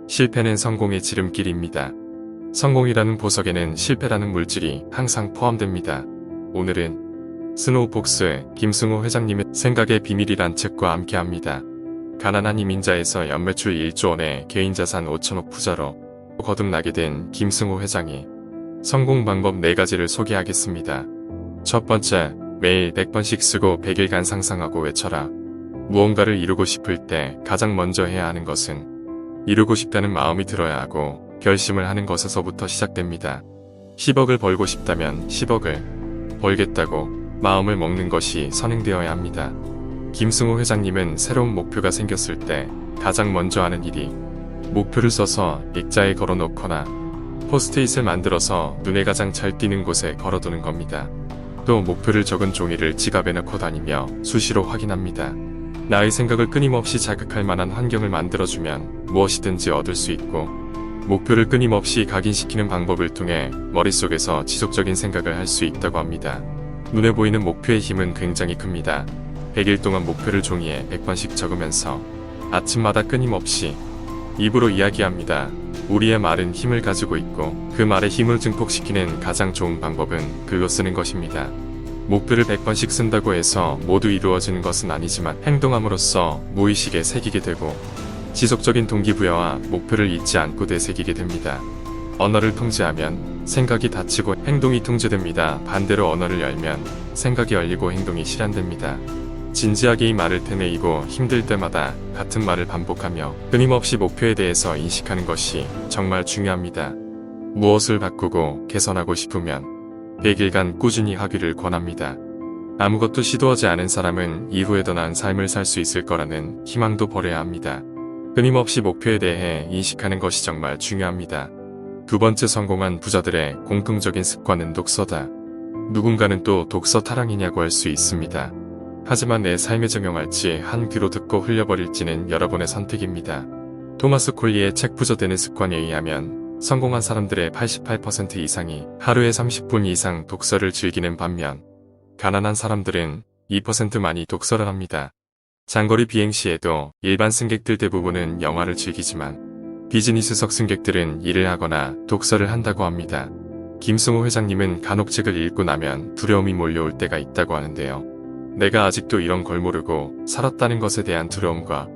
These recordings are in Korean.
실패는 성공의 지름길입니다. 성공이라는 보석에는 실패라는 물질이 항상 포함됩니다. 오늘은 스노우복스의 김승호 회장님의 생각의 비밀이란 책과 함께합니다. 가난한 이민자에서 연매출 1조 원의 개인자산 5천억 부자로 거듭나게 된 김승호 회장이 성공 방법 4가지를 소개하겠습니다. 첫 번째, 매일 100번씩 쓰고 100일간 상상하고 외쳐라. 무언가를 이루고 싶을 때 가장 먼저 해야 하는 것은 이루고 싶다는 마음이 들어야 하고 결심을 하는 것에서부터 시작됩니다. 10억을 벌고 싶다면 10억을 벌겠다고 마음을 먹는 것이 선행되어야 합니다. 김승호 회장님은 새로운 목표가 생겼을 때 가장 먼저 하는 일이 목표를 써서 액자에 걸어놓거나 포스트잇을 만들어서 눈에 가장 잘 띄는 곳에 걸어두는 겁니다. 또 목표를 적은 종이를 지갑에 넣고 다니며 수시로 확인합니다. 나의 생각을 끊임없이 자극할 만한 환경을 만들어주면 무엇이든지 얻을 수 있고, 목표를 끊임없이 각인시키는 방법을 통해 머릿속에서 지속적인 생각을 할 수 있다고 합니다. 눈에 보이는 목표의 힘은 굉장히 큽니다. 100일 동안 목표를 종이에 100번씩 적으면서 아침마다 끊임없이 입으로 이야기합니다. 우리의 말은 힘을 가지고 있고 그 말의 힘을 증폭시키는 가장 좋은 방법은 글로 쓰는 것입니다. 목표를 100번씩 쓴다고 해서 모두 이루어지는 것은 아니지만 행동함으로써 무의식에 새기게 되고 지속적인 동기부여와 목표를 잊지 않고 되새기게 됩니다. 언어를 통제하면 생각이 닫히고 행동이 통제됩니다. 반대로 언어를 열면 생각이 열리고 행동이 실현됩니다. 진지하게 이 말을 되뇌이고 힘들 때마다 같은 말을 반복하며 끊임없이 목표에 대해서 인식하는 것이 정말 중요합니다. 무엇을 바꾸고 개선하고 싶으면 100일간 꾸준히 하기를 권합니다. 아무것도 시도하지 않은 사람은 이후에 더 나은 삶을 살 수 있을 거라는 희망도 버려야 합니다. 끊임없이 목표에 대해 인식하는 것이 정말 중요합니다. 두 번째, 성공한 부자들의 공통적인 습관은 독서다. 누군가는 또 독서 타랑이냐고 할 수 있습니다. 하지만 내 삶에 적용할지 한 귀로 듣고 흘려버릴지는 여러분의 선택입니다. 토마스 콜리의 책 부자 되는 습관에 의하면 성공한 사람들의 88% 이상이 하루에 30분 이상 독서를 즐기는 반면 가난한 사람들은 2%만이 독서를 합니다. 장거리 비행 시에도 일반 승객들 대부분은 영화를 즐기지만 비즈니스석 승객들은 일을 하거나 독서를 한다고 합니다. 김승호 회장님은 간혹 책을 읽고 나면 두려움이 몰려올 때가 있다고 하는데요. 내가 아직도 이런 걸 모르고 살았다는 것에 대한 두려움과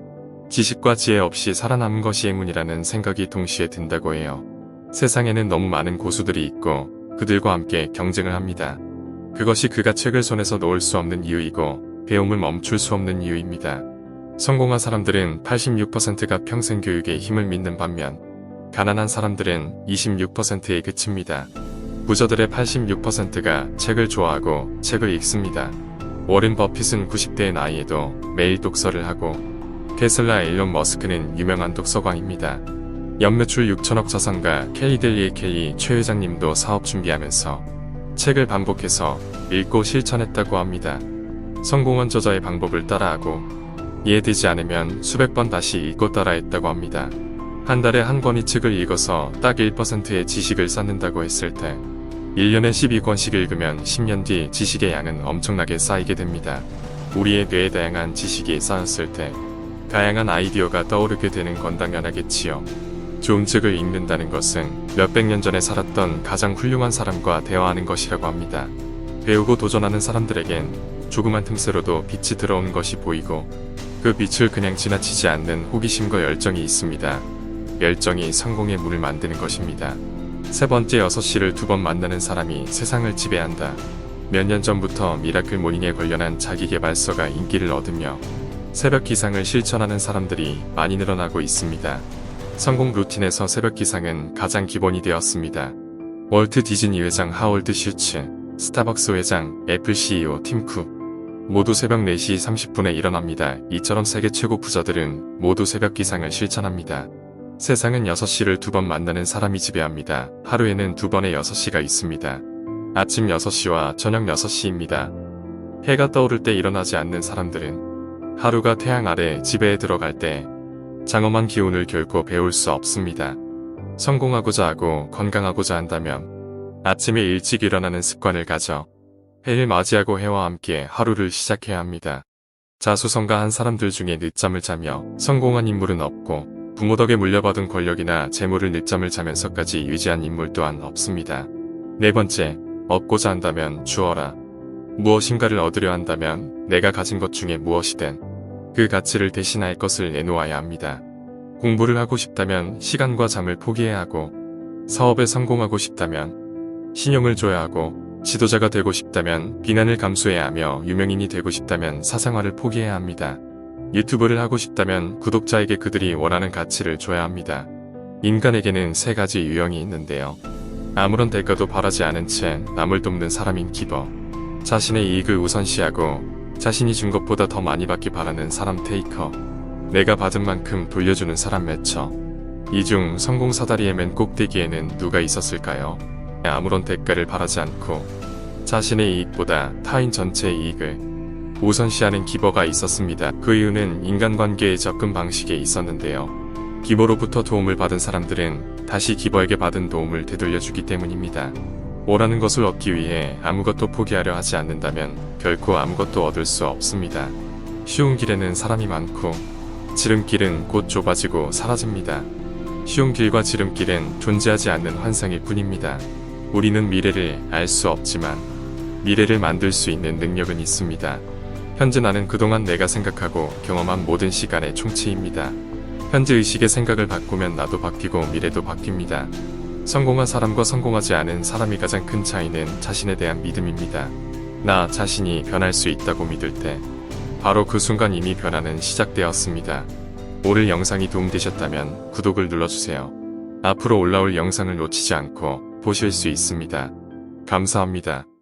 지식과 지혜 없이 살아남은 것이 행운이라는 생각이 동시에 든다고 해요. 세상에는 너무 많은 고수들이 있고 그들과 함께 경쟁을 합니다. 그것이 그가 책을 손에서 놓을 수 없는 이유이고 배움을 멈출 수 없는 이유입니다. 성공한 사람들은 86%가 평생 교육에 힘을 믿는 반면 가난한 사람들은 26%에 그칩니다. 부자들의 86%가 책을 좋아하고 책을 읽습니다. 워렌 버핏은 90대의 나이에도 매일 독서를 하고 테슬라 일론 머스크는 유명한 독서광입니다. 연매출 6천억 자산가 켈리 델리의 켈리 최 회장님도 사업 준비하면서 책을 반복해서 읽고 실천했다고 합니다. 성공한 저자의 방법을 따라하고 이해되지 않으면 수백 번 다시 읽고 따라했다고 합니다. 한 달에 한 권의 책을 읽어서 딱 1%의 지식을 쌓는다고 했을 때 1년에 12권씩 읽으면 10년 뒤 지식의 양은 엄청나게 쌓이게 됩니다. 우리의 뇌에 다양한 지식이 쌓였을 때 다양한 아이디어가 떠오르게 되는 건 당연하겠지요. 좋은 책을 읽는다는 것은 몇백 년 전에 살았던 가장 훌륭한 사람과 대화하는 것이라고 합니다. 배우고 도전하는 사람들에겐 조그만 틈새로도 빛이 들어오는 것이 보이고 그 빛을 그냥 지나치지 않는 호기심과 열정이 있습니다. 열정이 성공의 문을 만드는 것입니다. 세 번째, 6시를 2번 만나는 사람이 세상을 지배한다. 몇 년 전부터 미라클 모닝에 관련한 자기계발서가 인기를 얻으며 새벽 기상을 실천하는 사람들이 많이 늘어나고 있습니다. 성공 루틴에서 새벽 기상은 가장 기본이 되었습니다. 월트 디즈니 회장 하월드 슈츠, 스타벅스 회장, 애플 CEO 팀 쿡 모두 새벽 4시 30분에 일어납니다. 이처럼 세계 최고 부자들은 모두 새벽 기상을 실천합니다. 세상은 6시를 2번 만나는 사람이 지배합니다. 하루에는 2번의 6시가 있습니다. 아침 6시와 저녁 6시입니다. 해가 떠오를 때 일어나지 않는 사람들은 하루가 태양 아래 지배에 들어갈 때 장엄한 기운을 결코 배울 수 없습니다. 성공하고자 하고 건강하고자 한다면 아침에 일찍 일어나는 습관을 가져 해를 맞이하고 해와 함께 하루를 시작해야 합니다. 자수성가한 사람들 중에 늦잠을 자며 성공한 인물은 없고 부모 덕에 물려받은 권력이나 재물을 늦잠을 자면서까지 유지한 인물 또한 없습니다. 네 번째, 얻고자 한다면 주어라. 무엇인가를 얻으려 한다면 내가 가진 것 중에 무엇이든 그 가치를 대신할 것을 내놓아야 합니다. 공부를 하고 싶다면 시간과 잠을 포기해야 하고, 사업에 성공하고 싶다면 신용을 줘야 하고, 지도자가 되고 싶다면 비난을 감수해야 하며, 유명인이 되고 싶다면 사생활을 포기해야 합니다. 유튜브를 하고 싶다면 구독자에게 그들이 원하는 가치를 줘야 합니다. 인간에게는 세 가지 유형이 있는데요. 아무런 대가도 바라지 않은 채 남을 돕는 사람인 기버, 자신의 이익을 우선시하고 자신이 준 것보다 더 많이 받기 바라는 사람 테이커, 내가 받은 만큼 돌려주는 사람 매처. 이 중 성공 사다리의 맨 꼭대기에는 누가 있었을까요? 아무런 대가를 바라지 않고 자신의 이익보다 타인 전체의 이익을 우선시하는 기버가 있었습니다. 그 이유는 인간관계의 접근 방식에 있었는데요. 기버로부터 도움을 받은 사람들은 다시 기버에게 받은 도움을 되돌려주기 때문입니다. 원하는 것을 얻기 위해 아무것도 포기하려 하지 않는다면 결코 아무것도 얻을 수 없습니다. 쉬운 길에는 사람이 많고 지름길은 곧 좁아지고 사라집니다. 쉬운 길과 지름길은 존재하지 않는 환상일 뿐입니다. 우리는 미래를 알 수 없지만 미래를 만들 수 있는 능력은 있습니다. 현재 나는 그동안 내가 생각하고 경험한 모든 시간의 총치입니다. 현재 의식의 생각을 바꾸면 나도 바뀌고 미래도 바뀝니다. 성공한 사람과 성공하지 않은 사람이 가장 큰 차이는 자신에 대한 믿음입니다. 나 자신이 변할 수 있다고 믿을 때 바로 그 순간 이미 변화는 시작되었습니다. 오늘 영상이 도움되셨다면 구독을 눌러주세요. 앞으로 올라올 영상을 놓치지 않고 보실 수 있습니다. 감사합니다.